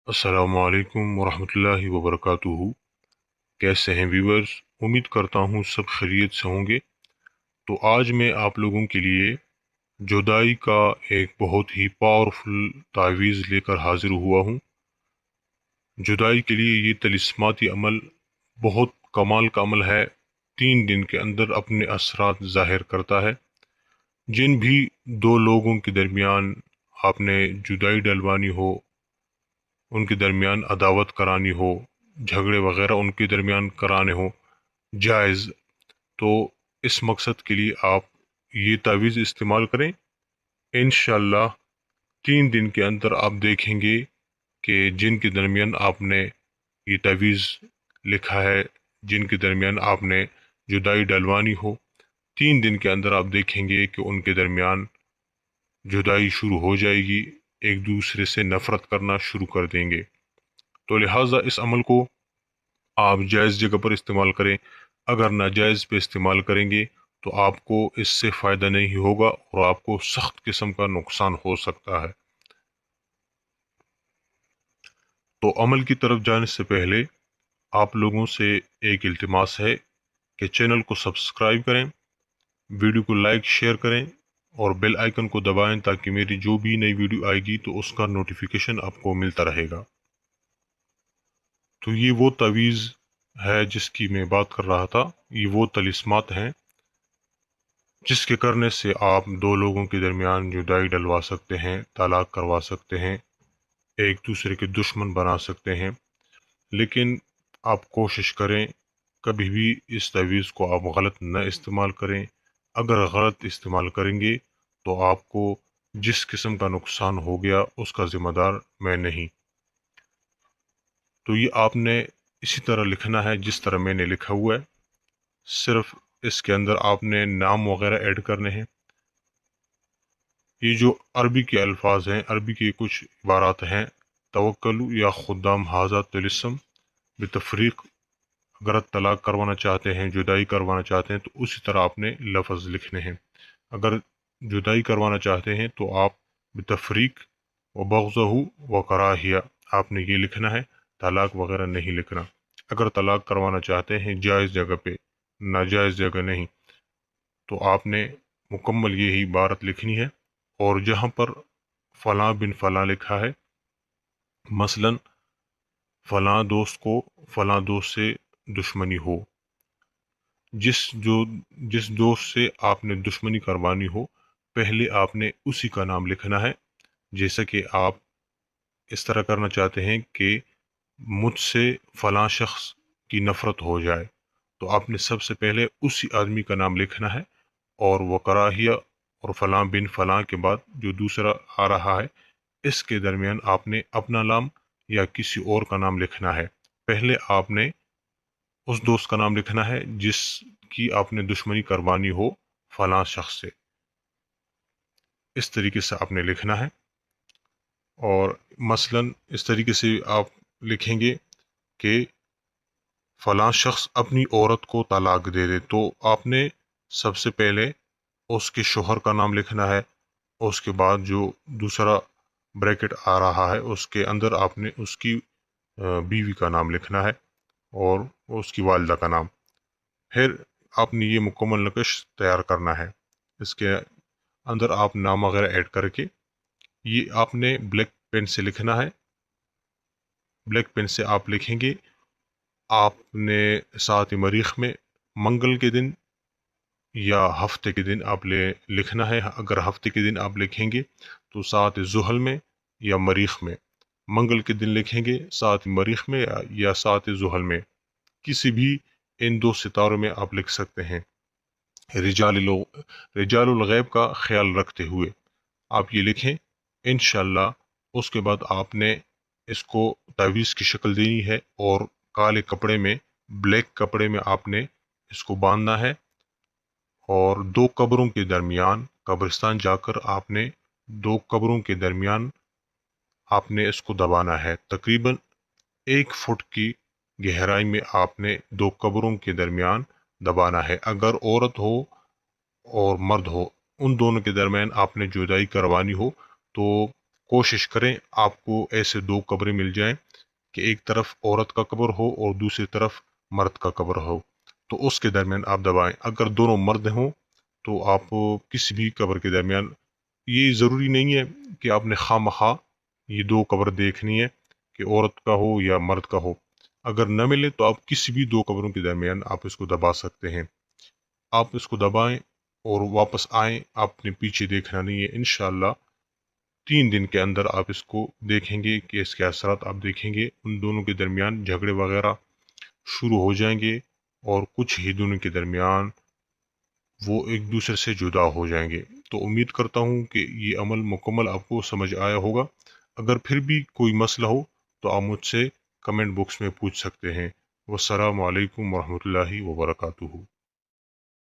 अस्सलामुअलैकुम वरहमतुल्लाहि वबरकातुहू। कैसे हैं व्यूअर्स? उम्मीद करता हूँ सब खैरियत से होंगे। तो आज मैं आप लोगों के लिए जुदाई का एक बहुत ही पावरफुल तावीज़ लेकर हाजिर हुआ हूँ। जुदाई के लिए ये तिलिस्माती अमल बहुत कमाल का अमल है। 3 दिन के अंदर अपने असरात ज़ाहिर करता है। जिन भी दो लोगों के दरमियान आपने जुदाई डलवानी हो, उनके दरमियान अदावत करानी हो, झगड़े वगैरह उनके दरमियान कराने हो जायज़, तो इस मकसद के लिए आप ये तावीज़ इस्तेमाल करें। इंशाल्लाह 3 दिन के अंदर आप देखेंगे कि जिनके दरमियान आपने ये तावीज़ लिखा है, जिनके दरमियान आपने जुदाई डलवानी हो, 3 दिन के अंदर आप देखेंगे कि उनके दरमियान जुदाई शुरू हो जाएगी, एक दूसरे से नफ़रत करना शुरू कर देंगे। तो लिहाजा इस अमल को आप जायज़ जगह पर इस्तेमाल करें। अगर नाजायज़ पे इस्तेमाल करेंगे तो आपको इससे फ़ायदा नहीं होगा और आपको सख्त किस्म का नुकसान हो सकता है। तो अमल की तरफ जाने से पहले आप लोगों से एक इल्तिमास है कि चैनल को सब्सक्राइब करें, वीडियो को लाइक शेयर करें और बेल आइकन को दबाएं ताकि मेरी जो भी नई वीडियो आएगी तो उसका नोटिफिकेशन आपको मिलता रहेगा। तो ये वो तावीज़ है जिसकी मैं बात कर रहा था। ये वो तलिस्मात हैं जिसके करने से आप दो लोगों के दरमियान जुदाई डलवा सकते हैं, तलाक करवा सकते हैं, एक दूसरे के दुश्मन बना सकते हैं। लेकिन आप कोशिश करें कभी भी इस तवीज़ को आप गलत न इस्तेमाल करें। अगर गलत इस्तेमाल करेंगे तो आपको जिस किस्म का नुकसान हो गया उसका ज़िम्मेदार मैं नहीं। तो ये आपने इसी तरह लिखना है जिस तरह मैंने लिखा हुआ है। सिर्फ इसके अंदर आपने नाम वगैरह ऐड करने हैं। ये जो अरबी के अल्फाज हैं, अरबी के कुछ इबारात हैं, तवक्कलु या खुदाम हाजा तिलिस्म बेतफरीक। अगर आप तलाक करवाना चाहते हैं, जुदाई करवाना चाहते हैं, तो उसी तरह आपने लफ्ज़ लिखने हैं। अगर जुदाई करवाना चाहते हैं तो आप बेतफरीक व बग़ज़हू व कराहिया आपने ये लिखना है, तलाक वगैरह नहीं लिखना। अगर तलाक करवाना चाहते हैं जायज़ जगह पे, नाजायज़ जगह नहीं, तो आपने मुकम्मल यही इबारत लिखनी है। और जहाँ पर फ़लाँ बिन फ़लाँ लिखा है, मसलन फ़लाँ दोस्त को फ़लाँ दोस्त से दुश्मनी हो, जिस जो जिस दोस्त से आपने दुश्मनी करवानी हो, पहले आपने उसी का नाम लिखना है। जैसे कि आप इस तरह करना चाहते हैं कि मुझसे फ़लाँ शख्स की नफ़रत हो जाए, तो आपने सबसे पहले उसी आदमी का नाम लिखना है। और वह कराहिया और फ़लाँ बिन फ़लाँ के बाद जो दूसरा आ रहा है, इसके दरमियान आपने अपना नाम या किसी और का नाम लिखना है। पहले आपने उस दोस्त का नाम लिखना है जिसकी आपने दुश्मनी करवानी हो फलां शख्स से। इस तरीके से आपने लिखना है। और मसलन इस तरीके से आप लिखेंगे कि फलां शख्स अपनी औरत को तलाक दे दे, तो आपने सबसे पहले उसके शोहर का नाम लिखना है। उसके बाद जो दूसरा ब्रैकेट आ रहा है उसके अंदर आपने उसकी बीवी का नाम लिखना है और उसकी वालिदा का नाम। फिर आपने ये मुकम्मल नक्श तैयार करना है। इसके अंदर आप नाम वगैरह ऐड करके ये आपने ब्लैक पेन से लिखना है। ब्लैक पेन से आप लिखेंगे। आपने सात मरीख में मंगल के दिन या हफ्ते के दिन आप लिखना है। अगर हफ्ते के दिन आप लिखेंगे तो सात जुहल में या मरीख में। मंगल के दिन लिखेंगे सात मरीख में या सात जुहल में। किसी भी इन दो सितारों में आप लिख सकते हैं। रिजालुल गैब का ख्याल रखते हुए आप ये लिखें। इंशाल्लाह उसके बाद आपने इसको तावीज़ की शक्ल देनी है और काले कपड़े में, ब्लैक कपड़े में आपने इसको बांधना है। और दो कब्रों के दरमियान कब्रिस्तान जाकर आपने दो कब्रों के दरमियान आपने इसको दबाना है। तकरीबन 1 फुट की गहराई में आपने दो कब्रों के दरमियान दबाना है। अगर औरत हो और मर्द हो, उन दोनों के दरमियान आपने जुदाई करवानी हो, तो कोशिश करें आपको ऐसे 2 कब्रें मिल जाएं कि एक तरफ औरत का कब्र हो और दूसरी तरफ मर्द का कब्र हो, तो उसके दरमियान आप दबाएं। अगर दोनों मर्द हों तो आप किसी भी कब्र के दरमियान, ये ज़रूरी नहीं है कि आपने खामखा ये 2 कब्र देखनी है कि औरत का हो या मर्द का हो। अगर न मिले तो आप किसी भी 2 कब्रों के दरमियान आप इसको दबा सकते हैं। आप इसको दबाएं और वापस आएं, आपने पीछे देखना नहीं है। इंशाअल्लाह 3 दिन के अंदर आप इसको देखेंगे कि इसके असरात आप देखेंगे, उन दोनों के दरमियान झगड़े वगैरह शुरू हो जाएंगे और कुछ ही दिनों के दरमियान वो एक दूसरे से जुदा हो जाएंगे। तो उम्मीद करता हूँ कि ये अमल मुकम्मल आपको समझ आया होगा। अगर फिर भी कोई मसला हो तो आप मुझसे कमेंट बॉक्स में पूछ सकते हैं। वस्सलामु अलैकुम वरहमतुल्लाहि वबरकातुहू।